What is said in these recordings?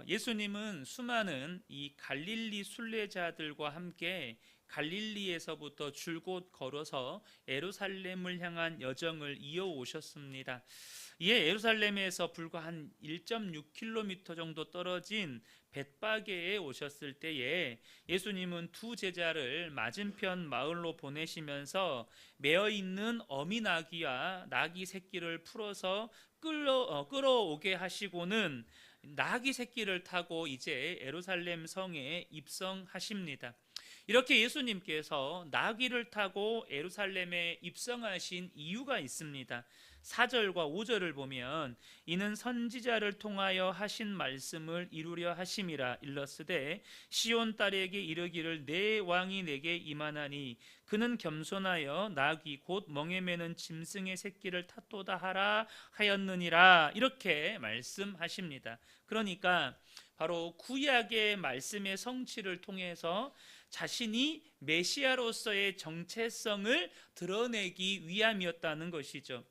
예수님은 수많은 이 갈릴리 순례자들과 함께 갈릴리에서부터 줄곧 걸어서 예루살렘을 향한 여정을 이어오셨습니다. 이에 예루살렘에서 불과 한 1.6km 정도 떨어진 벳바게에 오셨을 때에 예수님은 두 제자를 맞은편 마을로 보내시면서 매어 있는 어미 나귀와 나귀 새끼를 풀어서 끌어오게 하시고는 나귀 새끼를 타고 이제 예루살렘 성에 입성하십니다. 이렇게 예수님께서 나귀를 타고 예루살렘에 입성하신 이유가 있습니다. 4절과 5절을 보면 이는 선지자를 통하여 하신 말씀을 이루려 하심이라 일렀으되 시온 딸에게 이르기를 내 왕이 내게 임하나니 그는 겸손하여 나귀 곧 멍에 매는 짐승의 새끼를 탓도다 하라 하였느니라, 이렇게 말씀하십니다. 그러니까 바로 구약의 말씀의 성취를 통해서 자신이 메시아로서의 정체성을 드러내기 위함이었다는 것이죠.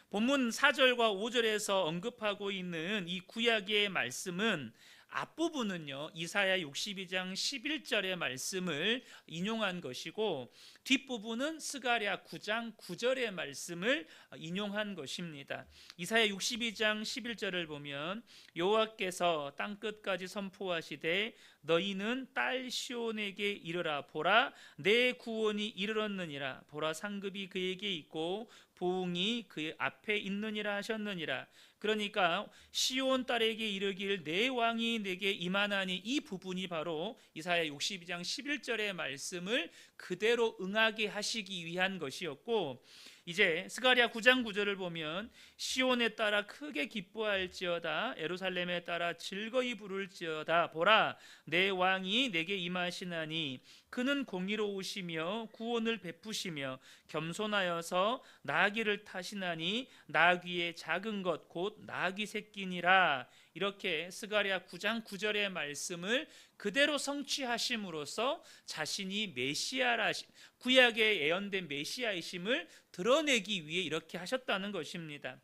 본문 4절과 5절에서 언급하고 있는 이 구약의 말씀은 앞부분은요 이사야 62장 11절의 말씀을 인용한 것이고, 뒷부분은 스가랴 9장 9절의 말씀을 인용한 것입니다. 이사야 62장 11절을 보면 여호와께서 땅끝까지 선포하시되 너희는 딸 시온에게 이르라. 보라 내 구원이 이르렀느니라. 보라 상급이 그에게 있고 보응이 그 앞에 있느니라 하셨느니라. 그러니까 시온 딸에게 이르길 내 왕이 내게 임하나니, 이 부분이 바로 이사야 62장 11절의 말씀을 그대로 응하게 하시기 위한 것이었고, 이제 스가랴 9장 9절을 보면 시온에 따라 크게 기뻐할지어다 예루살렘에 따라 즐거이 부를지어다. 보라 내 왕이 내게 임하시나니 그는 공의로우시며 구원을 베푸시며 겸손하여서 나귀를 타시나니 나귀의 작은 것 곧 나귀 새끼니라. 이렇게 스가랴 9장 9절의 말씀을 그대로 성취하심으로써 자신이 메시아라, 구약에 예언된 메시아이심을 드러내기 위해 이렇게 하셨다는 것입니다.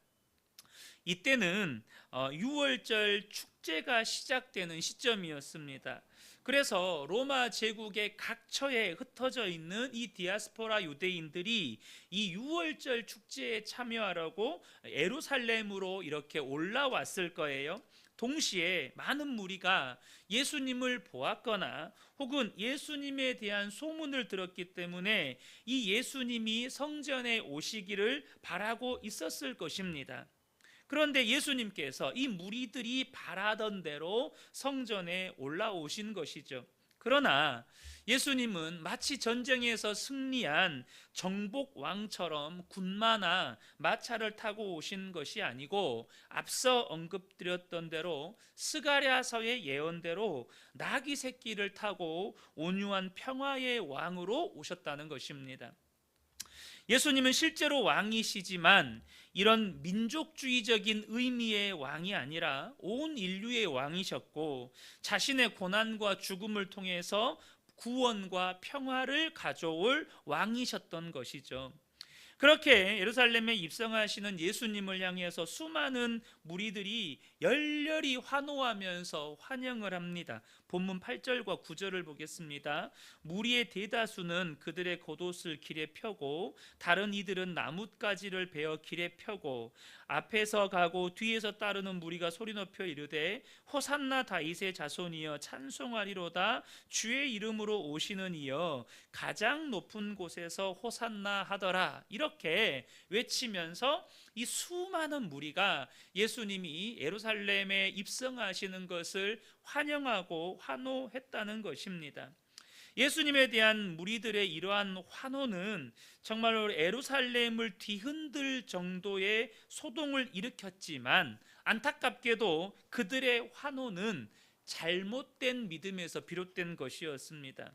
이때는 6월절 축제가 시작되는 시점이었습니다. 그래서 로마 제국의 각처에 흩어져 있는 이 디아스포라 유대인들이 이 6월절 축제에 참여하려고 예루살렘으로 이렇게 올라왔을 거예요. 동시에 많은 무리가 예수님을 보았거나 혹은 예수님에 대한 소문을 들었기 때문에 이 예수님이 성전에 오시기를 바라고 있었을 것입니다. 그런데 예수님께서 이 무리들이 바라던 대로 성전에 올라오신 것이죠. 그러나 예수님은 마치 전쟁에서 승리한 정복왕처럼 군마나 마차를 타고 오신 것이 아니고, 앞서 언급드렸던 대로 스가랴서의 예언대로 나귀 새끼를 타고 온유한 평화의 왕으로 오셨다는 것입니다. 예수님은 실제로 왕이시지만 이런 민족주의적인 의미의 왕이 아니라 온 인류의 왕이셨고, 자신의 고난과 죽음을 통해서 구원과 평화를 가져올 왕이셨던 것이죠. 그렇게 예루살렘에 입성하시는 예수님을 향해서 수많은 무리들이 열렬히 환호하면서 환영을 합니다. 본문 8절과 9절을 보겠습니다. 무리의 대다수는 그들의 겉옷을 길에 펴고 다른 이들은 나뭇가지를 베어 길에 펴고 앞에서 가고 뒤에서 따르는 무리가 소리 높여 이르되 호산나 다윗의 자손이여 찬송하리로다. 주의 이름으로 오시는 이여 가장 높은 곳에서 호산나 하더라. 이렇게 외치면서 이 수많은 무리가 예수님이 예루살렘에 입성하시는 것을 환영하고 환호했다는 것입니다. 예수님에 대한 무리들의 이러한 환호는 정말로 예루살렘을 뒤흔들 정도의 소동을 일으켰지만, 안타깝게도 그들의 환호는 잘못된 믿음에서 비롯된 것이었습니다.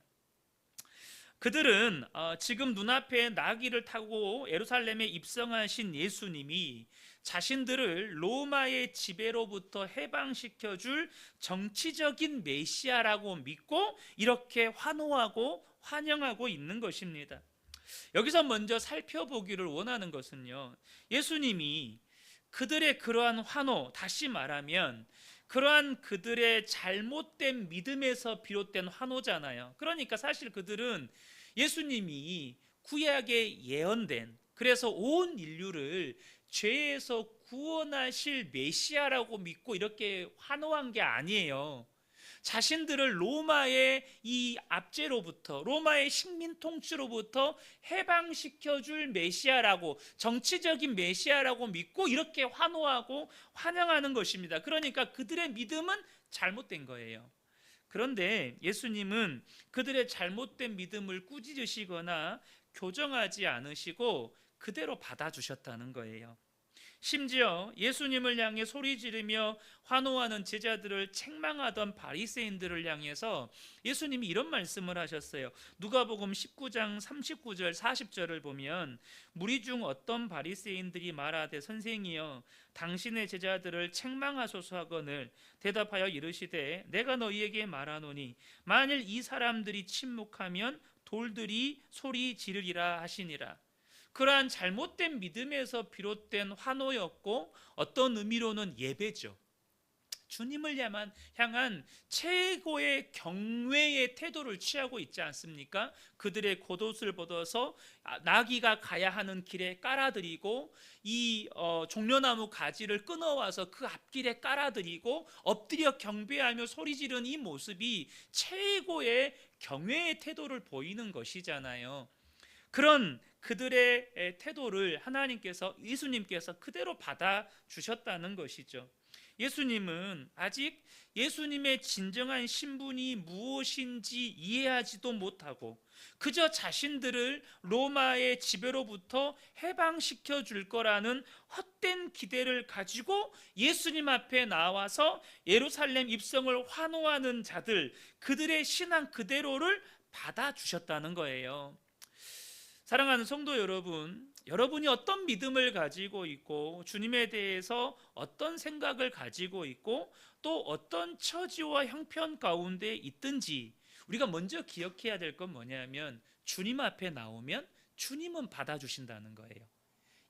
그들은 지금 눈앞에 나귀를 타고 예루살렘에 입성하신 예수님이 자신들을 로마의 지배로부터 해방시켜줄 정치적인 메시아라고 믿고 이렇게 환호하고 환영하고 있는 것입니다. 여기서 먼저 살펴보기를 원하는 것은요, 예수님이 그들의 그러한 환호, 다시 말하면 그러한 그들의 잘못된 믿음에서 비롯된 환호잖아요. 그러니까 사실 그들은 예수님이 구약에 예언된, 그래서 온 인류를 죄에서 구원하실 메시아라고 믿고 이렇게 환호한 게 아니에요. 자신들을 로마의 이 압제로부터, 로마의 식민 통치로부터 해방시켜 줄 메시아라고, 정치적인 메시아라고 믿고 이렇게 환호하고 환영하는 것입니다. 그러니까 그들의 믿음은 잘못된 거예요. 그런데 예수님은 그들의 잘못된 믿음을 꾸짖으시거나 교정하지 않으시고 그대로 받아주셨다는 거예요. 심지어 예수님을 향해 소리 지르며 환호하는 제자들을 책망하던 바리새인들을 향해서 예수님이 이런 말씀을 하셨어요. 누가복음 19장 39절 40절을 보면 무리 중 어떤 바리새인들이 말하되 선생이여 당신의 제자들을 책망하소서 하거늘 대답하여 이르시되 내가 너희에게 말하노니 만일 이 사람들이 침묵하면 돌들이 소리 지르리라 하시니라. 그러한 잘못된 믿음에서 비롯된 환호였고 어떤 의미로는 예배죠. 주님을 향한 최고의 경외의 태도를 취하고 있지 않습니까? 그들의 겉옷을 벗어서 나귀가 가야 하는 길에 깔아드리고 이 종려나무 가지를 끊어와서 그 앞길에 깔아드리고 엎드려 경배하며 소리 지르는 이 모습이 최고의 경외의 태도를 보이는 것이잖아요. 그런 그들의 태도를 하나님께서, 예수님께서 그대로 받아주셨다는 것이죠. 예수님은 아직 예수님의 진정한 신분이 무엇인지 이해하지도 못하고 그저 자신들을 로마의 지배로부터 해방시켜 줄 거라는 헛된 기대를 가지고 예수님 앞에 나와서 예루살렘 입성을 환호하는 자들, 그들의 신앙 그대로를 받아주셨다는 거예요. 사랑하는 성도 여러분, 여러분이 어떤 믿음을 가지고 있고 주님에 대해서 어떤 생각을 가지고 있고 또 어떤 처지와 형편 가운데 있든지 우리가 먼저 기억해야 될 건 뭐냐면 주님 앞에 나오면 주님은 받아주신다는 거예요.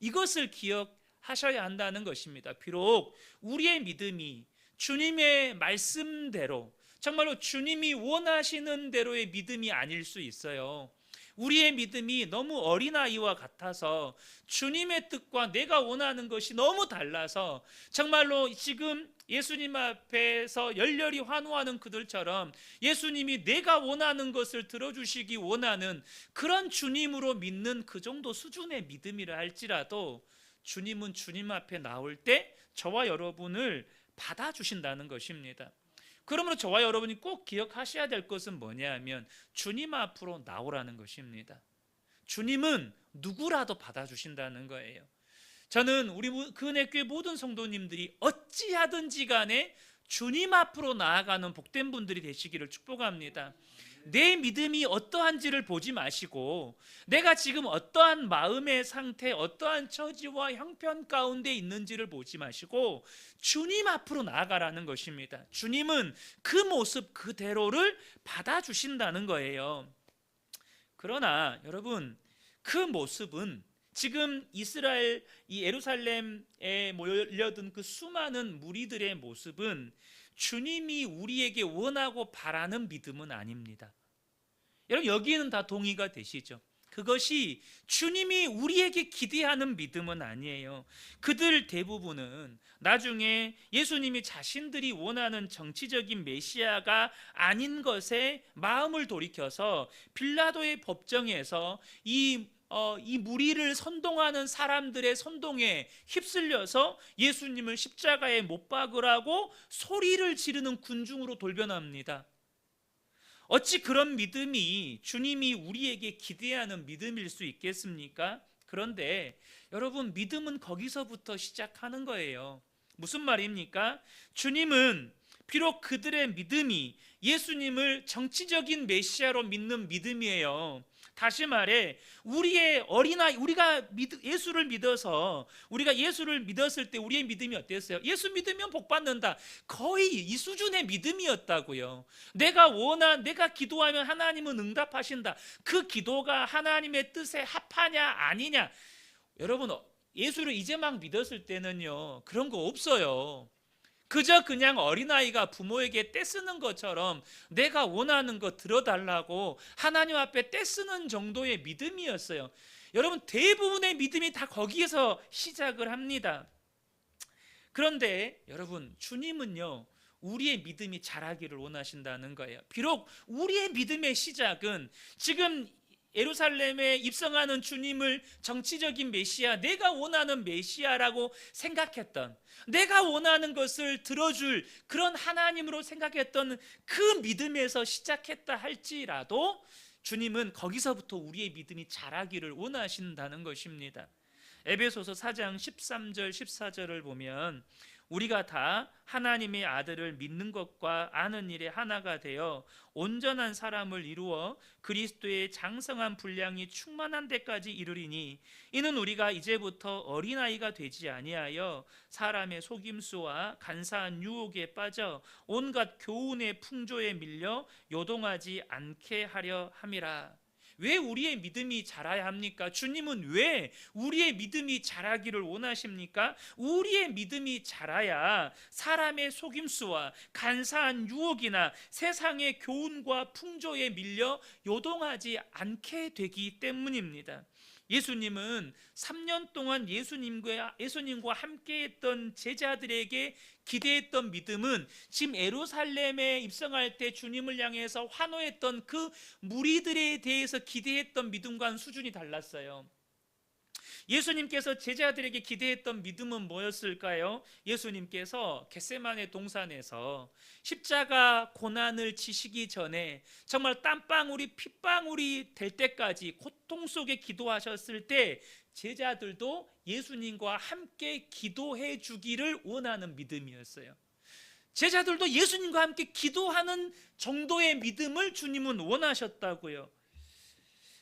이것을 기억하셔야 한다는 것입니다. 비록 우리의 믿음이 주님의 말씀대로 정말로 주님이 원하시는 대로의 믿음이 아닐 수 있어요. 우리의 믿음이 너무 어린아이와 같아서 주님의 뜻과 내가 원하는 것이 너무 달라서 정말로 지금 예수님 앞에서 열렬히 환호하는 그들처럼 예수님이 내가 원하는 것을 들어주시기 원하는 그런 주님으로 믿는 그 정도 수준의 믿음이라 할지라도 주님은 주님 앞에 나올 때 저와 여러분을 받아주신다는 것입니다. 그러므로 저와 여러분이 꼭 기억하셔야 될 것은 뭐냐면 주님 앞으로 나오라는 것입니다. 주님은 누구라도 받아주신다는 거예요. 저는 우리 그은혜교회 모든 성도님들이 어찌하든지 간에 주님 앞으로 나아가는 복된 분들이 되시기를 축복합니다. 내 믿음이 어떠한지를 보지 마시고 내가 지금 어떠한 마음의 상태, 어떠한 처지와 형편 가운데 있는지를 보지 마시고 주님 앞으로 나아가라는 것입니다. 주님은 그 모습 그대로를 받아주신다는 거예요. 그러나 여러분, 그 모습은 지금 이스라엘 이 예루살렘에 몰려든 그 수많은 무리들의 모습은 주님이 우리에게 원하고 바라는 믿음은 아닙니다. 여러분, 여기는 다 동의가 되시죠? 그것이 주님이 우리에게 기대하는 믿음은 아니에요. 그들 대부분은 나중에 예수님이 자신들이 원하는 정치적인 메시아가 아닌 것에 마음을 돌이켜서 빌라도의 법정에서 이 무리를 선동하는 사람들의 선동에 휩쓸려서 예수님을 십자가에 못 박으라고 소리를 지르는 군중으로 돌변합니다. 어찌 그런 믿음이 주님이 우리에게 기대하는 믿음일 수 있겠습니까? 그런데 여러분, 믿음은 거기서부터 시작하는 거예요. 무슨 말입니까? 주님은 비록 그들의 믿음이 예수님을 정치적인 메시아로 믿는 믿음이에요. 다시 말해 우리의 어린아이, 우리가 예수를 믿어서 우리가 예수를 믿었을 때 우리의 믿음이 어땠어요? 예수 믿으면 복 받는다. 거의 이 수준의 믿음이었다고요. 내가 기도하면 하나님은 응답하신다. 그 기도가 하나님의 뜻에 합하냐 아니냐. 여러분, 예수를 이제 막 믿었을 때는요 그런 거 없어요. 그저 그냥 어린아이가 부모에게 떼쓰는 것처럼 내가 원하는 거 들어달라고 하나님 앞에 떼쓰는 정도의 믿음이었어요. 여러분, 대부분의 믿음이 다 거기에서 시작을 합니다. 그런데 여러분, 주님은요, 우리의 믿음이 자라기를 원하신다는 거예요. 비록 우리의 믿음의 시작은 지금 예루살렘에 입성하는 주님을 정치적인 메시아, 내가 원하는 메시아라고 생각했던, 내가 원하는 것을 들어줄 그런 하나님으로 생각했던 그 믿음에서 시작했다 할지라도 주님은 거기서부터 우리의 믿음이 자라기를 원하신다는 것입니다. 에베소서 4장 13절 14절을 보면 우리가 다 하나님의 아들을 믿는 것과 아는 일에 하나가 되어 온전한 사람을 이루어 그리스도의 장성한 분량이 충만한 데까지 이르리니 이는 우리가 이제부터 어린아이가 되지 아니하여 사람의 속임수와 간사한 유혹에 빠져 온갖 교훈의 풍조에 밀려 요동하지 않게 하려 함이라. 왜 우리의 믿음이 자라야 합니까? 주님은 왜 우리의 믿음이 자라기를 원하십니까? 우리의 믿음이 자라야 사람의 속임수와 간사한 유혹이나 세상의 교훈과 풍조에 밀려 요동하지 않게 되기 때문입니다. 예수님은 3년 동안 예수님과 함께했던 제자들에게 기대했던 믿음은 지금 예루살렘에 입성할 때 주님을 향해서 환호했던 그 무리들에 대해서 기대했던 믿음과는 수준이 달랐어요. 예수님께서 제자들에게 기대했던 믿음은 뭐였을까요? 예수님께서 겟세마네 동산에서 십자가 고난을 지시기 전에 정말 땀방울이 핏방울이 될 때까지 고통 속에 기도하셨을 때 제자들도 예수님과 함께 기도해 주기를 원하는 믿음이었어요. 제자들도 예수님과 함께 기도하는 정도의 믿음을 주님은 원하셨다고요.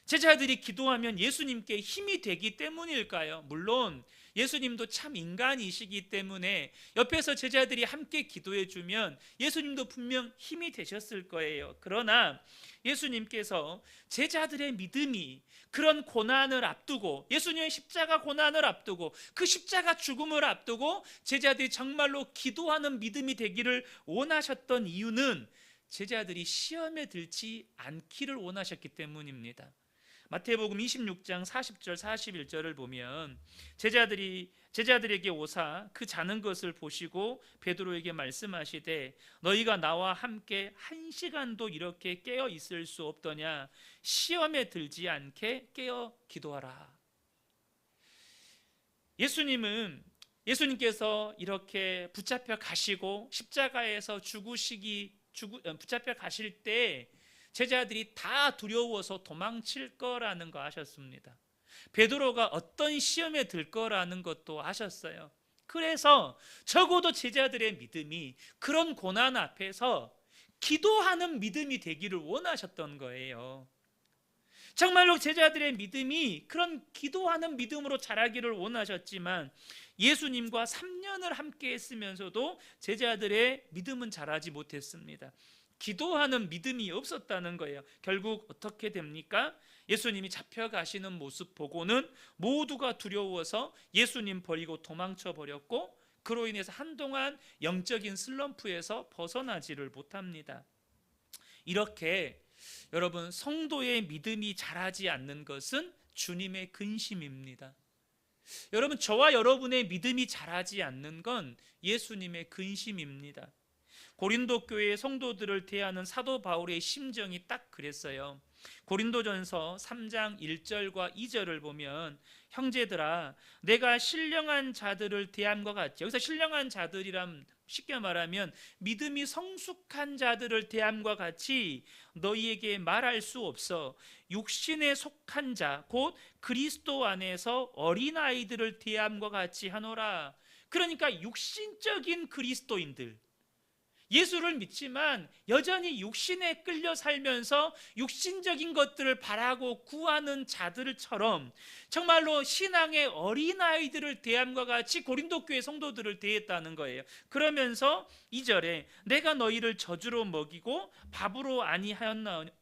제자들이 기도하면 예수님께 힘이 되기 때문일까요? 물론 예수님도 참 인간이시기 때문에 옆에서 제자들이 함께 기도해 주면 예수님도 분명 힘이 되셨을 거예요. 그러나 예수님께서 제자들의 믿음이 그런 고난을 앞두고, 예수님의 십자가 고난을 앞두고, 그 십자가 죽음을 앞두고 제자들이 정말로 기도하는 믿음이 되기를 원하셨던 이유는 제자들이 시험에 들지 않기를 원하셨기 때문입니다. 마태복음 26장 40절 41절을 보면 제자들에게 오사 그 자는 것을 보시고 베드로에게 말씀하시되 너희가 나와 함께 1시간도 이렇게 깨어 있을 수 없더냐. 시험에 들지 않게 깨어 기도하라. 예수님께서 이렇게 붙잡혀 가시고 십자가에서 붙잡혀 가실 때 제자들이 다 두려워서 도망칠 거라는 거 아셨습니다. 베드로가 어떤 시험에 들 거라는 것도 아셨어요. 그래서 적어도 제자들의 믿음이 그런 고난 앞에서 기도하는 믿음이 되기를 원하셨던 거예요. 정말로 제자들의 믿음이 그런 기도하는 믿음으로 자라기를 원하셨지만 예수님과 3년을 함께 했으면서도 제자들의 믿음은 자라지 못했습니다. 기도하는 믿음이 없었다는 거예요. 결국 어떻게 됩니까? 예수님이 잡혀가시는 모습 보고는 모두가 두려워서 예수님 버리고 도망쳐 버렸고 그로 인해서 한동안 영적인 슬럼프에서 벗어나지를 못합니다. 이렇게 여러분, 성도의 믿음이 자라지 않는 것은 주님의 근심입니다. 여러분, 저와 여러분의 믿음이 자라지 않는 건 예수님의 근심입니다. 고린도 교회의 성도들을 대하는 사도 바울의 심정이 딱 그랬어요. 고린도전서 3장 1절과 2절을 보면 형제들아 내가 신령한 자들을 대함과 같이, 여기서 신령한 자들이란 쉽게 말하면 믿음이 성숙한 자들을 대함과 같이 너희에게 말할 수 없어 육신에 속한 자 곧 그리스도 안에서 어린아이들을 대함과 같이 하노라. 그러니까 육신적인 그리스도인들, 예수를 믿지만 여전히 육신에 끌려 살면서 육신적인 것들을 바라고 구하는 자들처럼 정말로 신앙의 어린아이들을 대함과 같이 고린도 교회 성도들을 대했다는 거예요. 그러면서 2절에 내가 너희를 저주로 먹이고 밥으로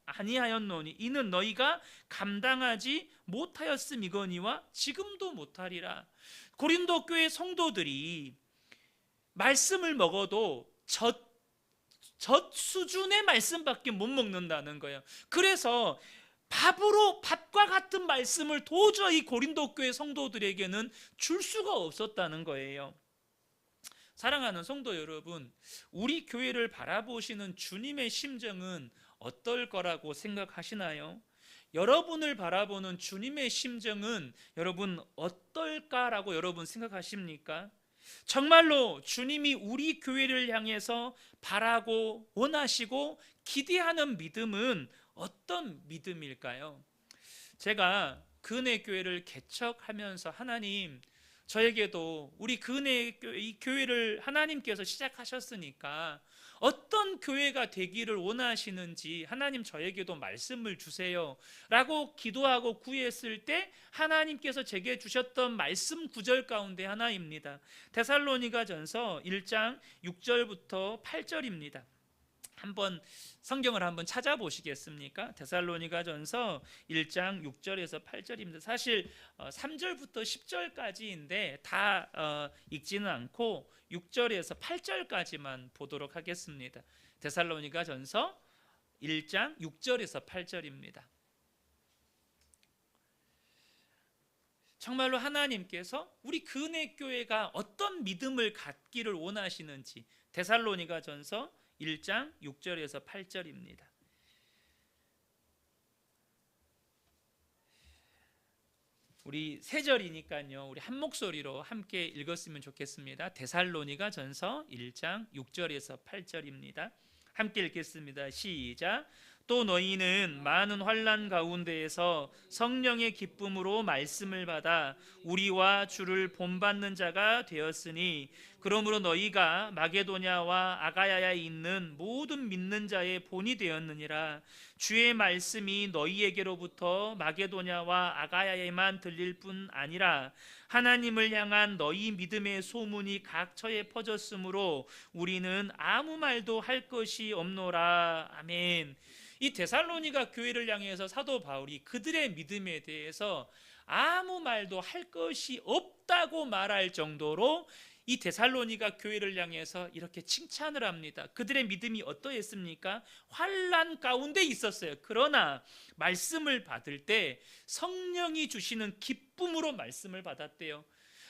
아니하였노니 이는 너희가 감당하지 못하였음이거니와 지금도 못하리라. 고린도 교회 성도들이 말씀을 먹어도 젖 수준의 말씀밖에 못 먹는다는 거예요. 그래서 밥과 같은 말씀을 도저히 고린도 교회 성도들에게는 줄 수가 없었다는 거예요. 사랑하는 성도 여러분, 우리 교회를 바라보시는 주님의 심정은 어떨 거라고 생각하시나요? 여러분을 바라보는 주님의 심정은 여러분 어떨까라고 여러분 생각하십니까? 정말로 주님이 우리 교회를 향해서 바라고 원하시고 기대하는 믿음은 어떤 믿음일까요? 제가 그은혜 교회를 개척하면서 하나님, 저에게도 우리 그은혜 이 교회를 하나님께서 시작하셨으니까 어떤 교회가 되기를 원하시는지 하나님 저에게도 말씀을 주세요 라고 기도하고 구했을 때 하나님께서 제게 주셨던 말씀 구절 가운데 하나입니다. 데살로니가전서 1장 6절부터 8절입니다. 한번 성경을 한번 찾아보시겠습니까? 데살로니가전서 1장 6절에서 8절입니다. 사실 3절부터 10절까지인데 다 읽지는 않고 6절에서 8절까지만 보도록 하겠습니다. 데살로니가전서 1장 6절에서 8절입니다. 정말로 하나님께서 우리 그은혜 교회가 어떤 믿음을 갖기를 원하시는지 데살로니가전서 1장 6절에서 8절입니다. 우리 세 절이니까요. 우리 한 목소리로 함께 읽었으면 좋겠습니다. 데살로니가전서 1장 6절에서 8절입니다. 함께 읽겠습니다. 시작. 또 너희는 많은 환난 가운데에서 성령의 기쁨으로 말씀을 받아 우리와 주를 본받는 자가 되었으니 그러므로 너희가 마게도냐와 아가야에 있는 모든 믿는 자의 본이 되었느니라. 주의 말씀이 너희에게로부터 마게도냐와 아가야에만 들릴 뿐 아니라 하나님을 향한 너희 믿음의 소문이 각처에 퍼졌으므로 우리는 아무 말도 할 것이 없노라. 아멘. 이 데살로니가 교회를 향해서 사도 바울이 그들의 믿음에 대해서 아무 말도 할 것이 없다고 말할 정도로 이 데살로니가 교회를 향해서 이렇게 칭찬을 합니다. 그들의 믿음이 어떠했습니까? 환난 가운데 있었어요. 그러나 말씀을 받을 때 성령이 주시는 기쁨으로 말씀을 받았대요.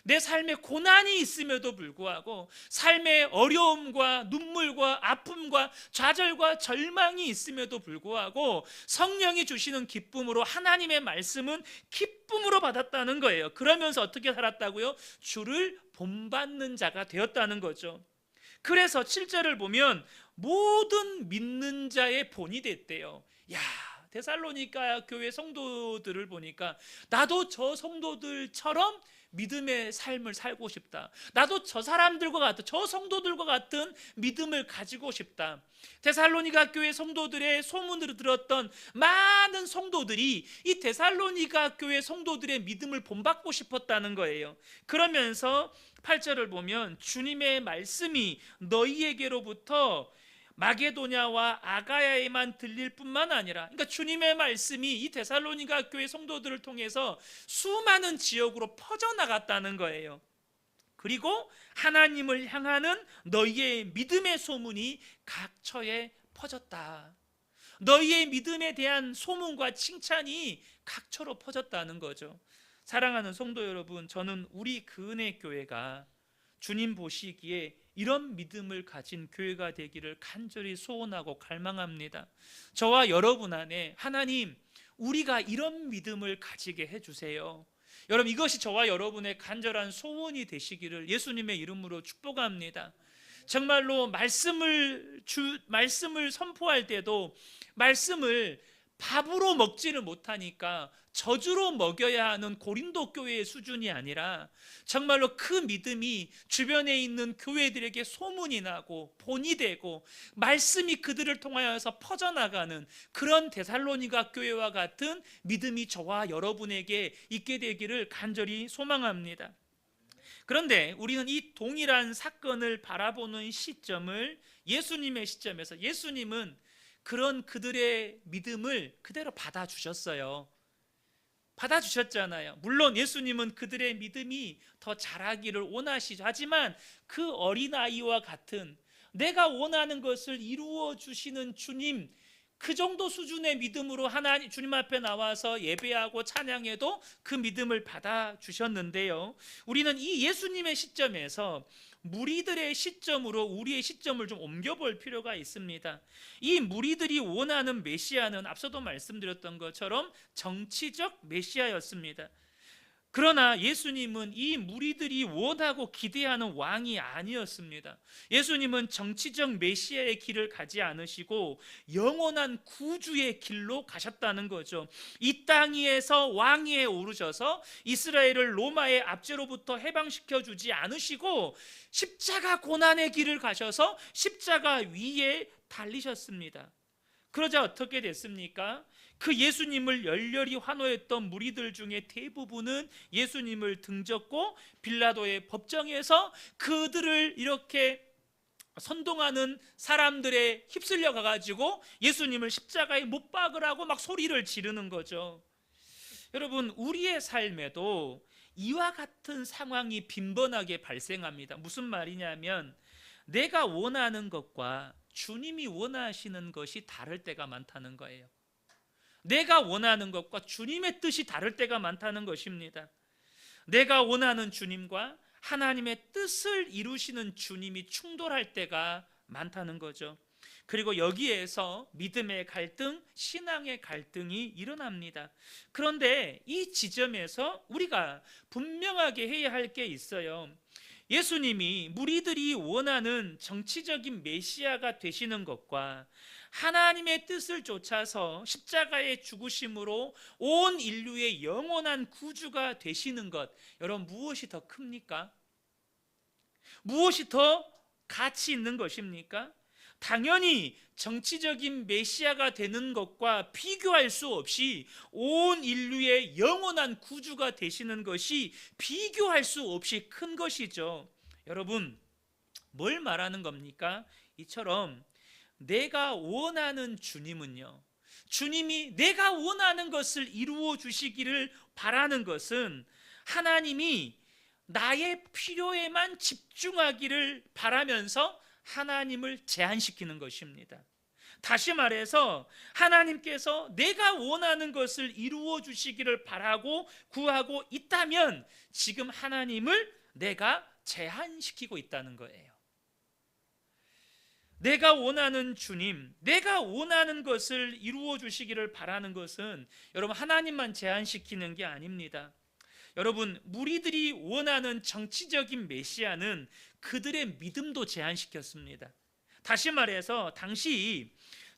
내 삶에 고난이 있음에도 불구하고 삶의 어려움과 눈물과 아픔과 좌절과 절망이 있음에도 불구하고 성령이 주시는 기쁨으로 하나님의 말씀은 기쁨으로 받았다는 거예요. 그러면서 어떻게 살았다고요? 주를 본받는 자가 되었다는 거죠. 그래서 7절을 보면 모든 믿는 자의 본이 됐대요. 야, 데살로니가 교회 성도들을 보니까 나도 저 성도들처럼 믿음의 삶을 살고 싶다. 나도 저 사람들과 같은, 저 성도들과 같은 믿음을 가지고 싶다. 데살로니가 교회 성도들의 소문을 들었던 많은 성도들이 이 데살로니가 교회 성도들의 믿음을 본받고 싶었다는 거예요. 그러면서 8절을 보면 주님의 말씀이 너희에게로부터 마게도냐와 아가야에만 들릴 뿐만 아니라, 그러니까 주님의 말씀이 이 데살로니가 교회 성도들을 통해서 수많은 지역으로 퍼져나갔다는 거예요. 그리고 하나님을 향하는 너희의 믿음의 소문이 각처에 퍼졌다. 너희의 믿음에 대한 소문과 칭찬이 각처로 퍼졌다는 거죠. 사랑하는 성도 여러분, 저는 우리 그은혜 교회가 주님 보시기에 이런 믿음을 가진 교회가 되기를 간절히 소원하고 갈망합니다. 저와 여러분 안에 하나님, 우리가 이런 믿음을 가지게 해주세요. 여러분, 이것이 저와 여러분의 간절한 소원이 되시기를 예수님의 이름으로 축복합니다. 정말로 말씀을 선포할 때도 말씀을 밥으로 먹지를 못하니까 저주로 먹여야 하는 고린도 교회의 수준이 아니라 정말로 그 믿음이 주변에 있는 교회들에게 소문이 나고 본이 되고 말씀이 그들을 통하여서 퍼져나가는 그런 데살로니가 교회와 같은 믿음이 저와 여러분에게 있게 되기를 간절히 소망합니다. 그런데 우리는 이 동일한 사건을 바라보는 시점을 예수님의 시점에서, 예수님은 그런 그들의 믿음을 그대로 받아주셨어요. 받아주셨잖아요. 물론 예수님은 그들의 믿음이 더 자라기를 원하시죠. 하지만 그 어린아이와 같은 내가 원하는 것을 이루어 주시는 주님, 그 정도 수준의 믿음으로 하나님 주님 앞에 나와서 예배하고 찬양해도 그 믿음을 받아 주셨는데요. 우리는 이 예수님의 시점에서 무리들의 시점으로 우리의 시점을 좀 옮겨볼 필요가 있습니다. 이 무리들이 원하는 메시아는 앞서도 말씀드렸던 것처럼 정치적 메시아였습니다. 그러나 예수님은 이 무리들이 원하고 기대하는 왕이 아니었습니다. 예수님은 정치적 메시아의 길을 가지 않으시고 영원한 구주의 길로 가셨다는 거죠. 이 땅 위에서 왕위에 오르셔서 이스라엘을 로마의 압제로부터 해방시켜 주지 않으시고 십자가 고난의 길을 가셔서 십자가 위에 달리셨습니다. 그러자 어떻게 됐습니까? 그 예수님을 열렬히 환호했던 무리들 중에 대부분은 예수님을 등졌고 빌라도의 법정에서 그들을 이렇게 선동하는 사람들에 휩쓸려 가가지고 예수님을 십자가에 못 박으라고 막 소리를 지르는 거죠. 여러분, 우리의 삶에도 이와 같은 상황이 빈번하게 발생합니다. 무슨 말이냐면 내가 원하는 것과 주님이 원하시는 것이 다를 때가 많다는 거예요. 내가 원하는 것과 주님의 뜻이 다를 때가 많다는 것입니다. 내가 원하는 주님과 하나님의 뜻을 이루시는 주님이 충돌할 때가 많다는 거죠. 그리고 여기에서 믿음의 갈등, 신앙의 갈등이 일어납니다. 그런데 이 지점에서 우리가 분명하게 해야 할 게 있어요. 예수님이 무리들이 원하는 정치적인 메시아가 되시는 것과 하나님의 뜻을 쫓아서 십자가의 죽으심으로 온 인류의 영원한 구주가 되시는 것, 여러분 무엇이 더 큽니까? 무엇이 더 가치 있는 것입니까? 당연히 정치적인 메시아가 되는 것과 비교할 수 없이 온 인류의 영원한 구주가 되시는 것이 비교할 수 없이 큰 것이죠. 여러분, 뭘 말하는 겁니까? 이처럼 내가 원하는 주님은요, 주님이 내가 원하는 것을 이루어 주시기를 바라는 것은 하나님이 나의 필요에만 집중하기를 바라면서 하나님을 제한시키는 것입니다. 다시 말해서 하나님께서 내가 원하는 것을 이루어 주시기를 바라고 구하고 있다면 지금 하나님을 내가 제한시키고 있다는 거예요. 내가 원하는 주님, 내가 원하는 것을 이루어 주시기를 바라는 것은 여러분 하나님만 제한시키는 게 아닙니다. 여러분, 무리들이 원하는 정치적인 메시아는 그들의 믿음도 제한시켰습니다. 다시 말해서 당시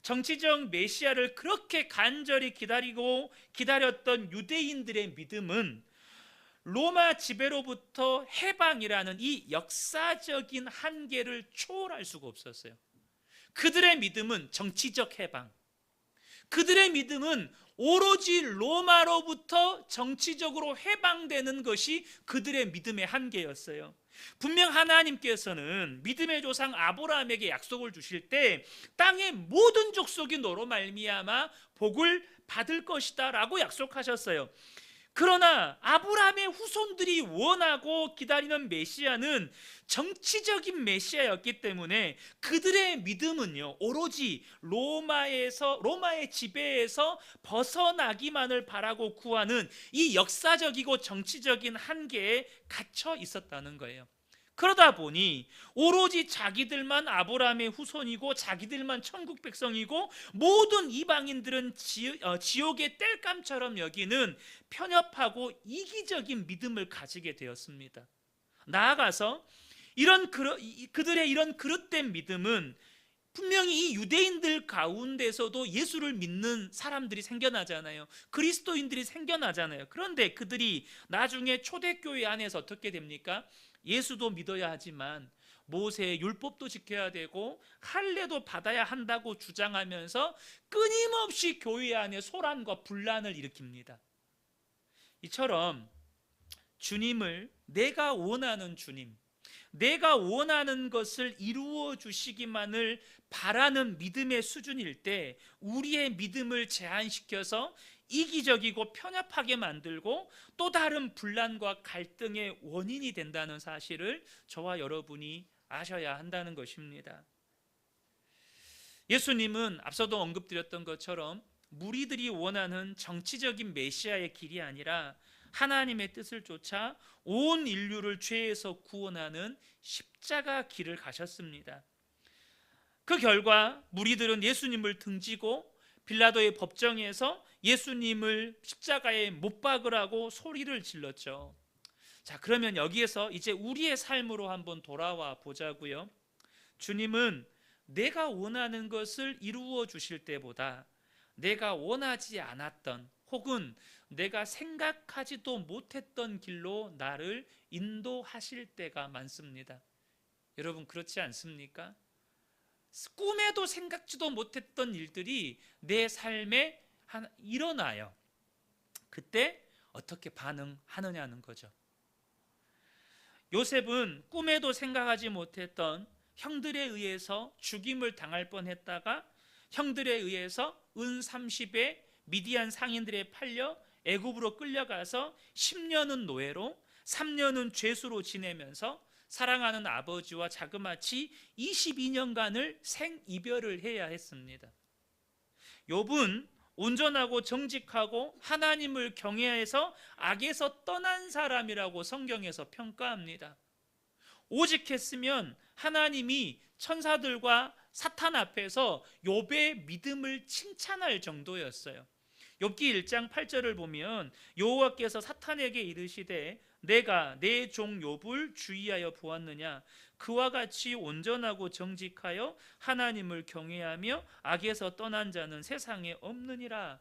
정치적 메시아를 그렇게 간절히 기다렸던 유대인들의 믿음은 로마 지배로부터 해방이라는 이 역사적인 한계를 초월할 수가 없었어요. 그들의 믿음은 정치적 해방, 그들의 믿음은 오로지 로마로부터 정치적으로 해방되는 것이 그들의 믿음의 한계였어요. 분명 하나님께서는 믿음의 조상 아브라함에게 약속을 주실 때 땅의 모든 족속이 너로 말미암아 복을 받을 것이다 라고 약속하셨어요. 그러나 아브라함의 후손들이 원하고 기다리는 메시아는 정치적인 메시아였기 때문에 그들의 믿음은요, 오로지 로마의 지배에서 벗어나기만을 바라고 구하는 이 역사적이고 정치적인 한계에 갇혀 있었다는 거예요. 그러다 보니 오로지 자기들만 아브라함의 후손이고 자기들만 천국 백성이고 모든 이방인들은 지옥의 땔감처럼 여기는 편협하고 이기적인 믿음을 가지게 되었습니다. 나아가서 그들의 이런 그릇된 믿음은 분명히 이 유대인들 가운데서도 예수를 믿는 사람들이 생겨나잖아요. 그리스도인들이 생겨나잖아요. 그런데 그들이 나중에 초대교회 안에서 어떻게 됩니까? 예수도 믿어야 하지만 모세의 율법도 지켜야 되고 할례도 받아야 한다고 주장하면서 끊임없이 교회 안에 소란과 분란을 일으킵니다. 이처럼 주님을 내가 원하는 주님, 내가 원하는 것을 이루어 주시기만을 바라는 믿음의 수준일 때 우리의 믿음을 제한시켜서 이기적이고 편협하게 만들고 또 다른 분란과 갈등의 원인이 된다는 사실을 저와 여러분이 아셔야 한다는 것입니다. 예수님은 앞서도 언급드렸던 것처럼 무리들이 원하는 정치적인 메시아의 길이 아니라 하나님의 뜻을 쫓아 온 인류를 죄에서 구원하는 십자가 길을 가셨습니다. 그 결과 무리들은 예수님을 등지고 빌라도의 법정에서 예수님을 십자가에 못 박으라고 소리를 질렀죠. 자, 그러면 여기에서 이제 우리의 삶으로 한번 돌아와 보자고요. 주님은 내가 원하는 것을 이루어 주실 때보다 내가 원하지 않았던 혹은 내가 생각하지도 못했던 길로 나를 인도하실 때가 많습니다. 여러분 그렇지 않습니까? 꿈에도 생각지도 못했던 일들이 내 삶에 일어나요. 그때 어떻게 반응하느냐는 거죠. 요셉은 꿈에도 생각하지 못했던 형들에 의해서 죽임을 당할 뻔했다가 형들에 의해서 은 30에 미디안 상인들에 팔려 애굽으로 끌려가서 10년은 노예로 3년은 죄수로 지내면서 사랑하는 아버지와 자그마치 22년간을 생이별을 해야 했습니다. 욥은 온전하고 정직하고 하나님을 경외해서 악에서 떠난 사람이라고 성경에서 평가합니다. 오직했으면 하나님이 천사들과 사탄 앞에서 욥의 믿음을 칭찬할 정도였어요. 욥기 1장 8절을 보면 여호와께서 사탄에게 이르시되 내가 내 종 욥을 주의하여 보았느냐 그와 같이 온전하고 정직하여 하나님을 경외하며 악에서 떠난 자는 세상에 없느니라.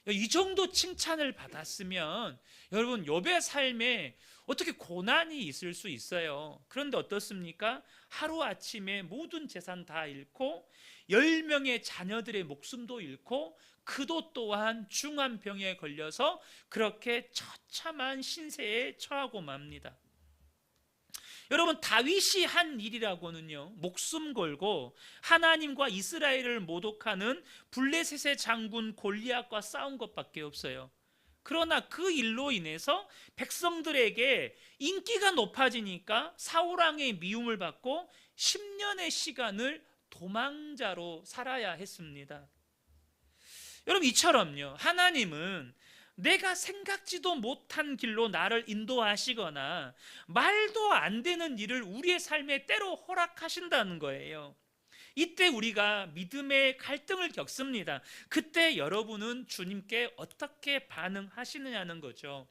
이 정도 칭찬을 받았으면 여러분 욥의 삶에 어떻게 고난이 있을 수 있어요. 그런데 어떻습니까? 하루아침에 모든 재산 다 잃고 10명의 자녀들의 목숨도 잃고 그도 또한 중한 병에 걸려서 그렇게 처참한 신세에 처하고 맙니다. 여러분 다윗이 한 일이라고는요 목숨 걸고 하나님과 이스라엘을 모독하는 블레셋의 장군 골리앗과 싸운 것밖에 없어요. 그러나 그 일로 인해서 백성들에게 인기가 높아지니까 사울왕의 미움을 받고 10년의 시간을 도망자로 살아야 했습니다. 여러분 이처럼요 하나님은 내가 생각지도 못한 길로 나를 인도하시거나 말도 안 되는 일을 우리의 삶에 때로 허락하신다는 거예요. 이때 우리가 믿음의 갈등을 겪습니다. 그때 여러분은 주님께 어떻게 반응하시느냐는 거죠.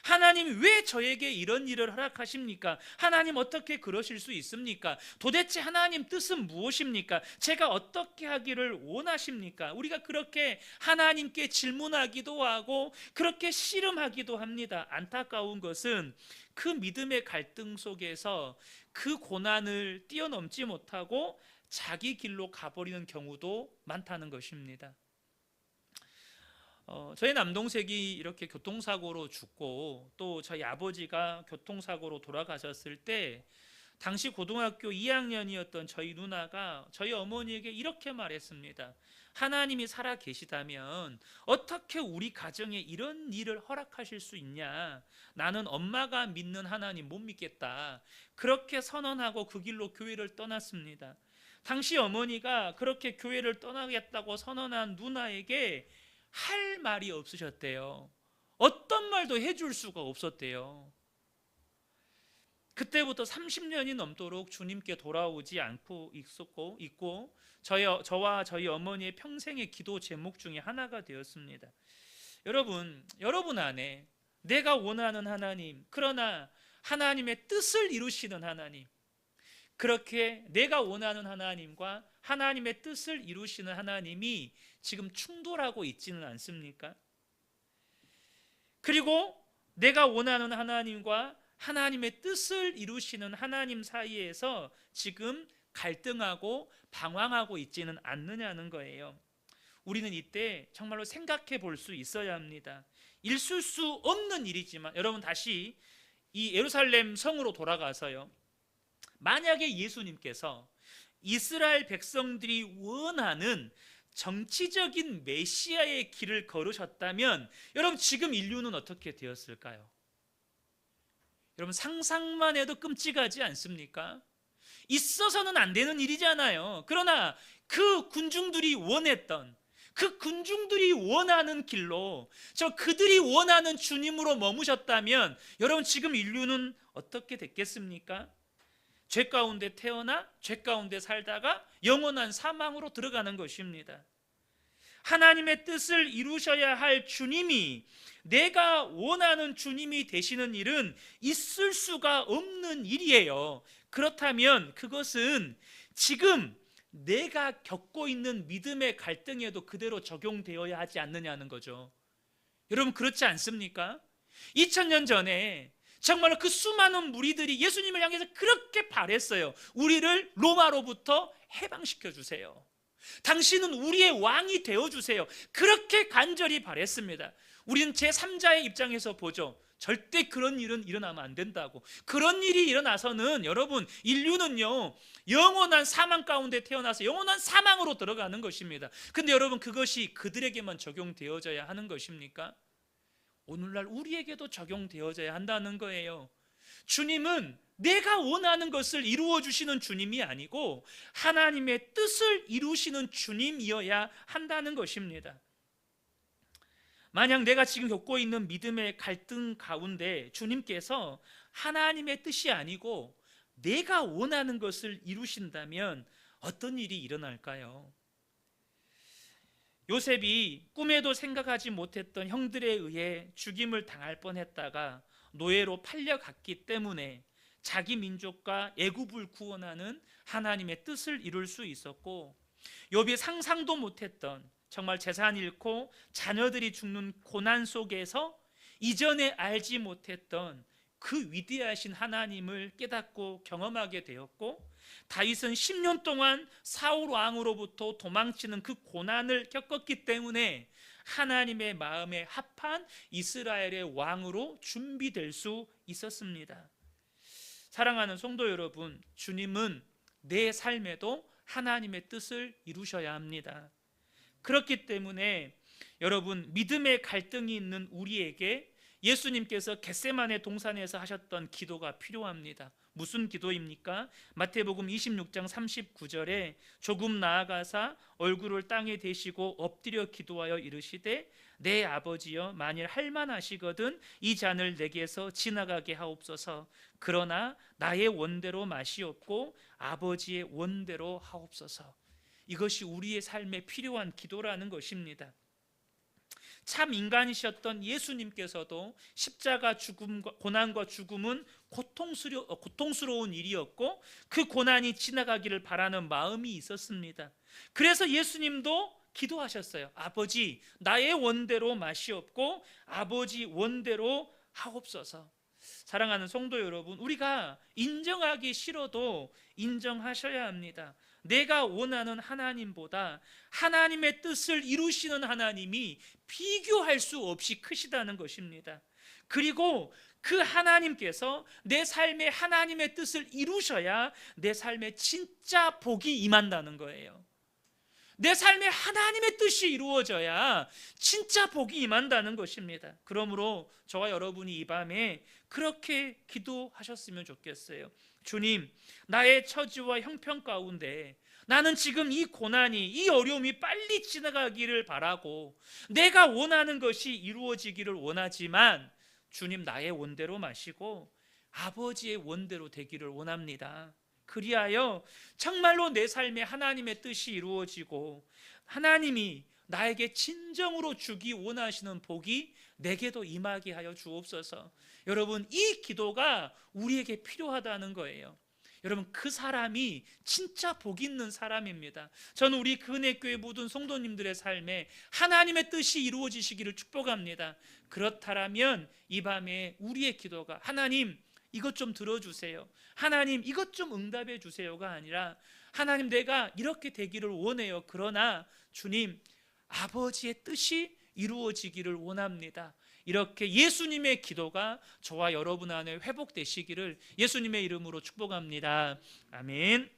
하나님 왜 저에게 이런 일을 허락하십니까? 하나님 어떻게 그러실 수 있습니까? 도대체 하나님 뜻은 무엇입니까? 제가 어떻게 하기를 원하십니까? 우리가 그렇게 하나님께 질문하기도 하고 그렇게 씨름하기도 합니다. 안타까운 것은 그 믿음의 갈등 속에서 그 고난을 뛰어넘지 못하고 자기 길로 가버리는 경우도 많다는 것입니다. 저희 남동생이 이렇게 교통사고로 죽고 또 저희 아버지가 교통사고로 돌아가셨을 때 당시 고등학교 2학년이었던 저희 누나가 저희 어머니에게 이렇게 말했습니다. 하나님이 살아 계시다면 어떻게 우리 가정에 이런 일을 허락하실 수 있냐? 나는 엄마가 믿는 하나님 못 믿겠다. 그렇게 선언하고 그 길로 교회를 떠났습니다. 당시 어머니가 그렇게 교회를 떠나겠다고 선언한 누나에게 할 말이 없으셨대요. 어떤 말도 해줄 수가 없었대요. 그때부터 30년이 넘도록 주님께 돌아오지 않고 있고 저와 저희 어머니의 평생의 기도 제목 중에 하나가 되었습니다. 여러분 안에 내가 원하는 하나님, 그러나 하나님의 뜻을 이루시는 하나님, 그렇게 내가 원하는 하나님과 하나님의 뜻을 이루시는 하나님이 지금 충돌하고 있지는 않습니까? 그리고 내가 원하는 하나님과 하나님의 뜻을 이루시는 하나님 사이에서 지금 갈등하고 방황하고 있지는 않느냐는 거예요. 우리는 이때 정말로 생각해 볼 수 있어야 합니다. 있을 수 없는 일이지만 여러분 다시 이 예루살렘 성으로 돌아가서요. 만약에 예수님께서 이스라엘 백성들이 원하는 정치적인 메시아의 길을 걸으셨다면 여러분 지금 인류는 어떻게 되었을까요? 여러분 상상만 해도 끔찍하지 않습니까? 있어서는 안 되는 일이잖아요. 그러나 그 군중들이 원했던, 그 군중들이 원하는 길로 그들이 원하는 주님으로 머무셨다면 여러분 지금 인류는 어떻게 됐겠습니까? 죄 가운데 태어나 죄 가운데 살다가 영원한 사망으로 들어가는 것입니다. 하나님의 뜻을 이루셔야 할 주님이, 내가 원하는 주님이 되시는 일은 있을 수가 없는 일이에요. 그렇다면 그것은 지금 내가 겪고 있는 믿음의 갈등에도 그대로 적용되어야 하지 않느냐는 거죠. 여러분 그렇지 않습니까? 2000년 전에 정말로 그 수많은 무리들이 예수님을 향해서 그렇게 바랬어요. 우리를 로마로부터 해방시켜 주세요. 당신은 우리의 왕이 되어주세요. 그렇게 간절히 바랬습니다. 우리는 제3자의 입장에서 보죠. 절대 그런 일은 일어나면 안 된다고. 그런 일이 일어나서는 여러분 인류는요 영원한 사망 가운데 태어나서 영원한 사망으로 들어가는 것입니다. 근데 여러분 그것이 그들에게만 적용되어져야 하는 것입니까? 오늘날 우리에게도 적용되어져야 한다는 거예요. 주님은 내가 원하는 것을 이루어 주시는 주님이 아니고 하나님의 뜻을 이루시는 주님이어야 한다는 것입니다. 만약 내가 지금 겪고 있는 믿음의 갈등 가운데 주님께서 하나님의 뜻이 아니고 내가 원하는 것을 이루신다면 어떤 일이 일어날까요? 요셉이 꿈에도 생각하지 못했던 형들에 의해 죽임을 당할 뻔했다가 노예로 팔려갔기 때문에 자기 민족과 애굽을 구원하는 하나님의 뜻을 이룰 수 있었고, 욥이 상상도 못했던 정말 재산 잃고 자녀들이 죽는 고난 속에서 이전에 알지 못했던 그 위대하신 하나님을 깨닫고 경험하게 되었고, 다윗은 10년 동안 사울 왕으로부터 도망치는 그 고난을 겪었기 때문에 하나님의 마음에 합한 이스라엘의 왕으로 준비될 수 있었습니다. 사랑하는 성도 여러분, 주님은 내 삶에도 하나님의 뜻을 이루셔야 합니다. 그렇기 때문에 여러분 믿음의 갈등이 있는 우리에게 예수님께서 겟세마네 동산에서 하셨던 기도가 필요합니다. 무슨 기도입니까? 마태복음 26장 39절에 조금 나아가사 얼굴을 땅에 대시고 엎드려 기도하여 이르시되 내 아버지여 만일 할만하시거든 이 잔을 내게서 지나가게 하옵소서. 그러나 나의 원대로 마시옵고 아버지의 원대로 하옵소서. 이것이 우리의 삶에 필요한 기도라는 것입니다. 참 인간이셨던 예수님께서도 십자가 죽음과 고난과 죽음은 고통스러운 일이었고 그 고난이 지나가기를 바라는 마음이 있었습니다. 그래서 예수님도 기도하셨어요. 아버지 나의 원대로 마시옵고 아버지 원대로 하옵소서. 사랑하는 성도 여러분, 우리가 인정하기 싫어도 인정하셔야 합니다. 내가 원하는 하나님보다 하나님의 뜻을 이루시는 하나님이 비교할 수 없이 크시다는 것입니다. 그리고 그 하나님께서 내 삶에 하나님의 뜻을 이루셔야 내 삶에 진짜 복이 임한다는 거예요. 내 삶에 하나님의 뜻이 이루어져야 진짜 복이 임한다는 것입니다. 그러므로 저와 여러분이 이 밤에 그렇게 기도하셨으면 좋겠어요. 주님, 나의 처지와 형편 가운데 나는 지금 이 고난이, 이 어려움이 빨리 지나가기를 바라고 내가 원하는 것이 이루어지기를 원하지만 주님 나의 원대로 마시고 아버지의 원대로 되기를 원합니다. 그리하여 정말로 내 삶에 하나님의 뜻이 이루어지고 하나님이 나에게 진정으로 주기 원하시는 복이 내게도 임하게 하여 주옵소서. 여러분 이 기도가 우리에게 필요하다는 거예요. 여러분 그 사람이 진짜 복 있는 사람입니다. 저는 우리 근혜교회 모든 성도님들의 삶에 하나님의 뜻이 이루어지시기를 축복합니다. 그렇다면 이 밤에 우리의 기도가 하나님 이것 좀 들어주세요, 하나님 이것 좀 응답해 주세요가 아니라 하나님 내가 이렇게 되기를 원해요. 그러나 주님 아버지의 뜻이 이루어지기를 원합니다. 이렇게 예수님의 기도가 저와 여러분 안에 회복되시기를 예수님의 이름으로 축복합니다. 아멘.